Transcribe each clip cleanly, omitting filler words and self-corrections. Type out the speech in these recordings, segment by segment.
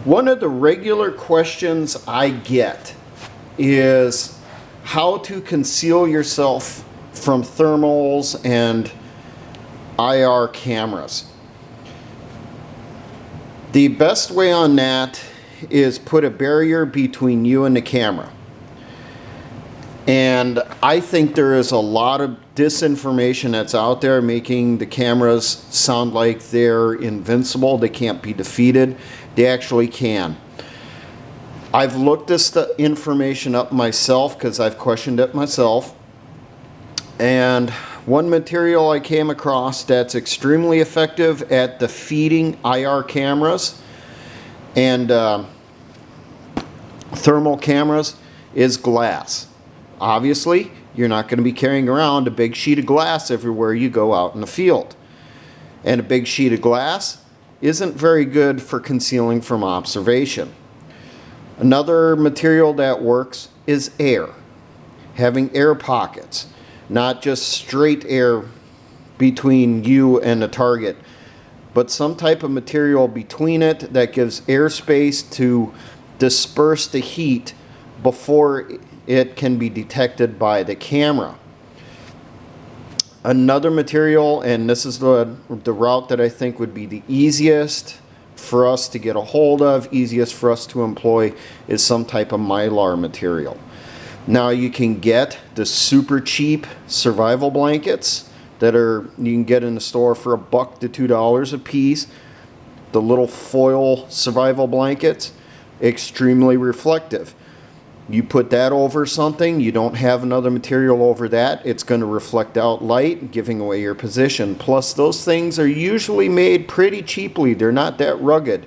One of the regular questions I get is how to conceal yourself from thermals and IR cameras. The best way on that is put a barrier between you and the camera. And I think there is a lot of disinformation that's out there making the cameras sound like they're invincible, they can't be defeated. They actually can. I've looked this information up myself because I've questioned it myself. And one material I came across that's extremely effective at defeating IR cameras and thermal cameras is glass. Obviously, you're not going to be carrying around a big sheet of glass everywhere you go out in the field. And a big sheet of glass isn't very good for concealing from observation. Another material that works is air. Having air pockets, not just straight air between you and the target, but some type of material between it that gives airspace to disperse the heat before it can be detected by the camera. Another material, and this is the route that I think would be the easiest for us to get a hold of, easiest for us to employ, is some type of Mylar material. Now you can get the super cheap survival blankets that you can get in the store for $1 to $2 a piece. The little foil survival blankets, extremely reflective. You put that over something, you don't have another material over that, it's going to reflect out light, giving away your position. Plus, those things are usually made pretty cheaply. They're not that rugged.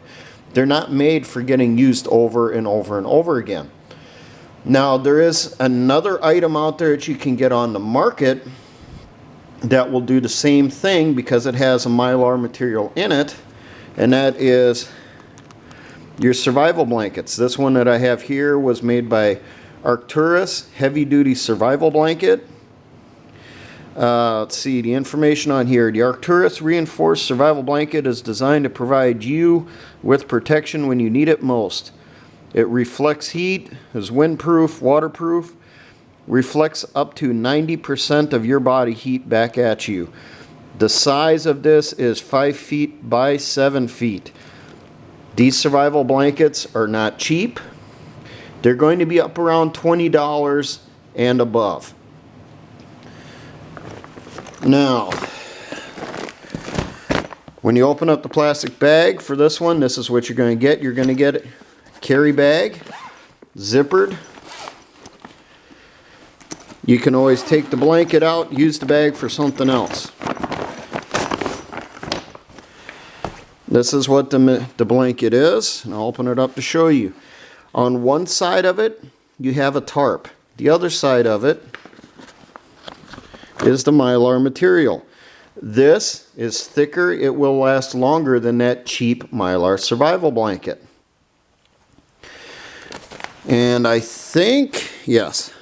They're not made for getting used over and over and over again. Now, there is another item out there that you can get on the market that will do the same thing because it has a Mylar material in it, and that is your survival blankets. This one that I have here was made by Arcturus, heavy duty survival blanket. Let's see the information on here. The Arcturus reinforced survival blanket is designed to provide you with protection when you need it most. It reflects heat, is windproof, waterproof, reflects up to 90% of your body heat back at you. The size of this is 5 feet by 7 feet. These survival blankets are not cheap. They're going to be up around $20 and above. Now, when you open up the plastic bag for this one, this is what you're going to get. You're going to get a carry bag, zippered. You can always take the blanket out, use the bag for something else. This is what the blanket is, and I'll open it up to show you. On one side of it, you have a tarp. The other side of it is the Mylar material. This is thicker. It will last longer than that cheap Mylar survival blanket. And I think, yes,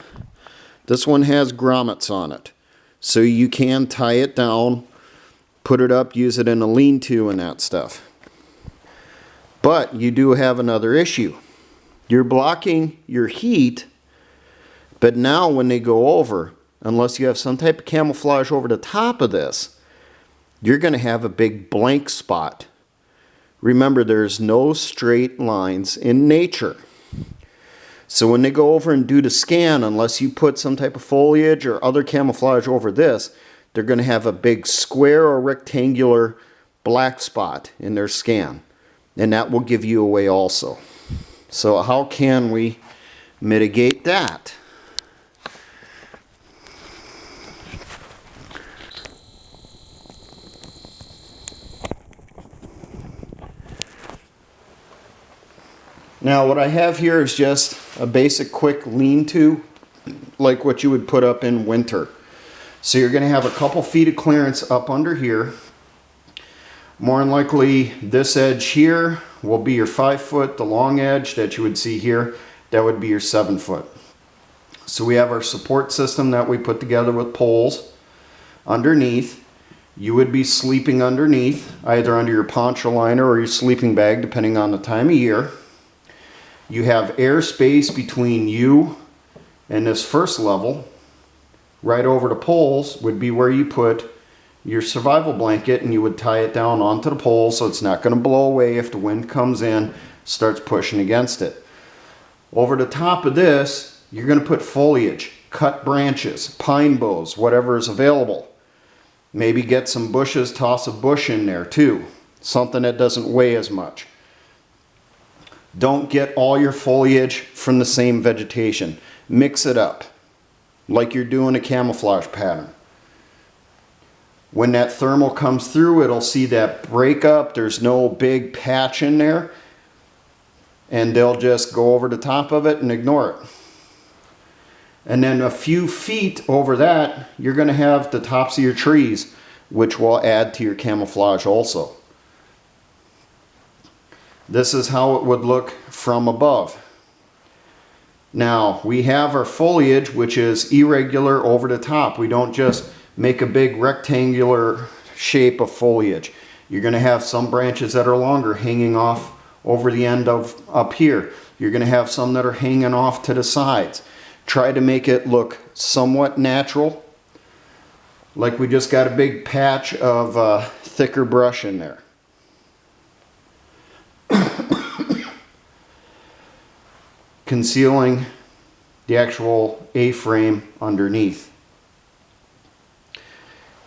this one has grommets on it. So you can tie it down, put it up, use it in a lean-to and that stuff. But you do have another issue. You're blocking your heat, but now when they go over, unless you have some type of camouflage over the top of this, you're going to have a big blank spot. Remember, there's no straight lines in nature. So when they go over and do the scan, unless you put some type of foliage or other camouflage over this, they're going to have a big square or rectangular black spot in their scan. And that will give you away also. So how can we mitigate that? Now what I have here is just a basic quick lean-to, like what you would put up in winter. So you're going to have a couple feet of clearance up under here. More than likely this edge here will be your 5 foot. The long edge that you would see here, that would be your 7 foot. So we have our support system that we put together with poles underneath. You would be sleeping underneath, either under your poncho liner or your sleeping bag, depending on the time of year. you have airspace between you and this first level. Right over the poles would be where you put your survival blanket, and you would tie it down onto the pole so it's not going to blow away if the wind comes in, starts pushing against it. Over the top of this, you're going to put foliage, cut branches, pine boughs, whatever is available. Maybe get some bushes, toss a bush in there too. Something that doesn't weigh as much. Don't get all your foliage from the same vegetation. Mix it up like you're doing a camouflage pattern. When that thermal comes through, it'll see that breakup. There's no big patch in there. And they'll just go over the top of it and ignore it. And then a few feet over that, you're going to have the tops of your trees, which will add to your camouflage also. This is how it would look from above. Now, we have our foliage, which is irregular over the top. We don't just make a big rectangular shape of foliage. You're going to have some branches that are longer hanging off over the end of up here. You're going to have some that are hanging off to the sides. Try to make it look somewhat natural, like we just got a big patch of thicker brush in there. Concealing the actual A-frame underneath.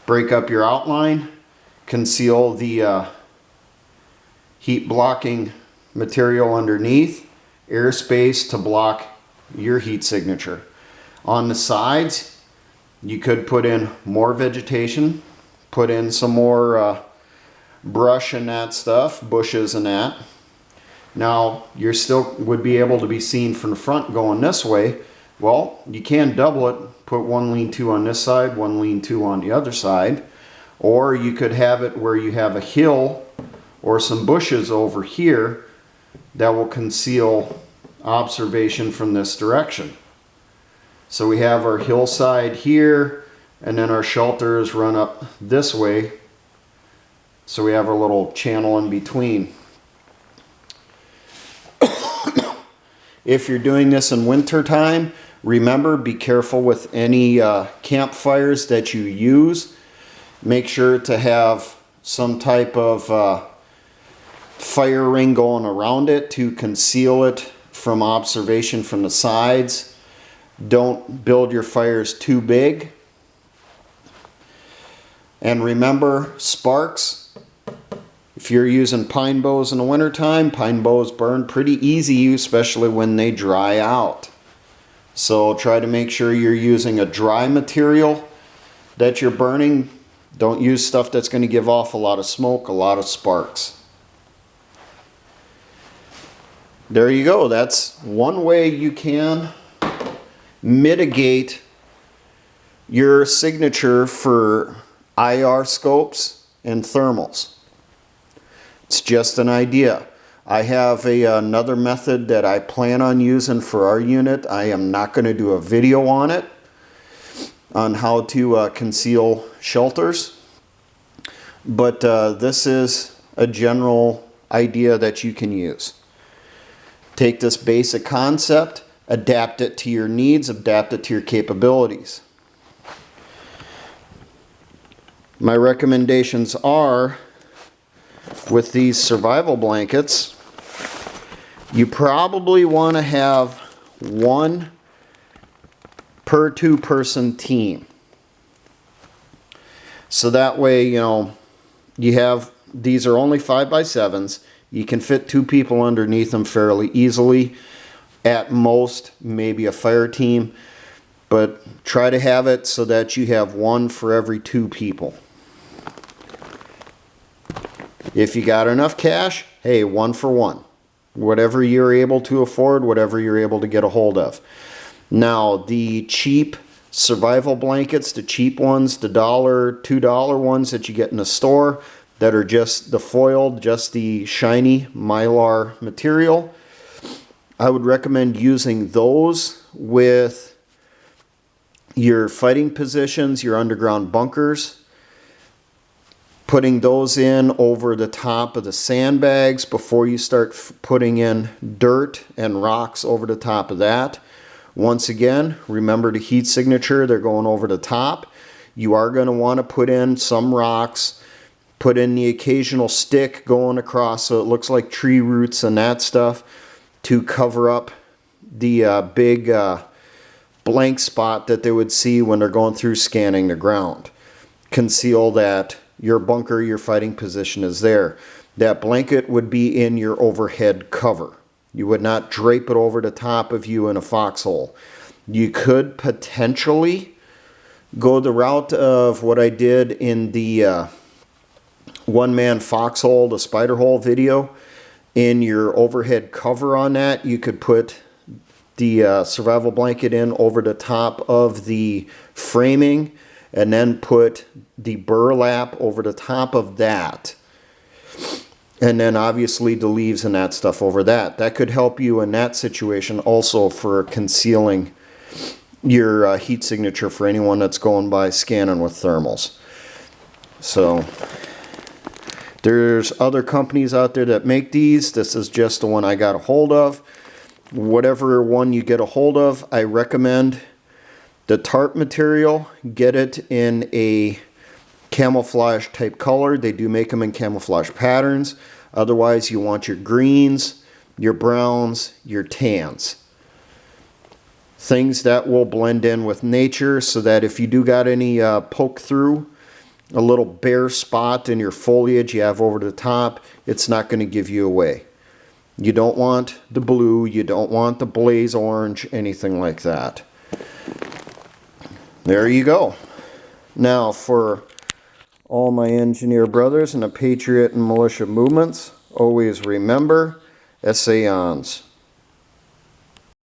Break up your outline, conceal the heat blocking material underneath, airspace to block your heat signature. On the sides, you could put in more vegetation, put in some more brush and that stuff, bushes and that. Now, you still would be able to be seen from the front going this way. Well, you can double it, put one lean-to on this side, one lean-to on the other side. Or you could have it where you have a hill or some bushes over here that will conceal observation from this direction. So we have our hillside here, and then our shelters run up this way. So we have our little channel in between. If you're doing this in winter time, remember, be careful with any campfires that you use. Make sure to have some type of fire ring going around it to conceal it from observation from the sides. Don't build your fires too big. And remember, sparks. If you're using pine boughs in the wintertime, pine boughs burn pretty easy, especially when they dry out. So try to make sure you're using a dry material that you're burning. Don't use stuff that's going to give off a lot of smoke, a lot of sparks. There you go. That's one way you can mitigate your signature for IR scopes and thermals. It's just an idea. I have another method that I plan on using for our unit. I am not going to do a video on it, on how to conceal shelters. But this is a general idea that you can use. Take this basic concept, adapt it to your needs, adapt it to your capabilities. My recommendations are, with these survival blankets, you probably want to have one per two-person team. So that way, you know, you have, these are only 5x7s. You can fit two people underneath them fairly easily. At most, maybe a fire team. But try to have it so that you have one for every two people. If you got enough cash, hey, one for one. Whatever you're able to afford, whatever you're able to get a hold of. Now, the cheap survival blankets, the cheap ones, the $1, $2 ones that you get in the store that are just the foiled, just the shiny Mylar material, I would recommend using those with your fighting positions, your underground bunkers. putting those in over the top of the sandbags before you start putting in dirt and rocks over the top of that. Once again, remember the heat signature, they're going over the top. You are going to want to put in some rocks, put in the occasional stick going across so it looks like tree roots and that stuff to cover up the big blank spot that they would see when they're going through scanning the ground. Conceal that your bunker, your fighting position is there. That blanket would be in your overhead cover. You would not drape it over the top of you in a foxhole. You could potentially go the route of what I did in the one-man foxhole, the spider hole video. In your overhead cover on that, you could put the survival blanket in over the top of the framing and then put the burlap over the top of that. And then obviously the leaves and that stuff over that. That could help you in that situation also for concealing your heat signature for anyone that's going by scanning with thermals. So there's other companies out there that make these. This is just the one I got a hold of. Whatever one you get a hold of, I recommend the tarp material. Get it in a camouflage type color. They do make them in camouflage patterns. Otherwise, you want your greens, your browns, your tans. Things that will blend in with nature so that if you do got any poke through, a little bare spot in your foliage you have over the top, it's not going to give you away. You don't want the blue, you don't want the blaze orange, anything like that. There you go. Now for all my engineer brothers and the patriot and militia movements, always remember, essayons.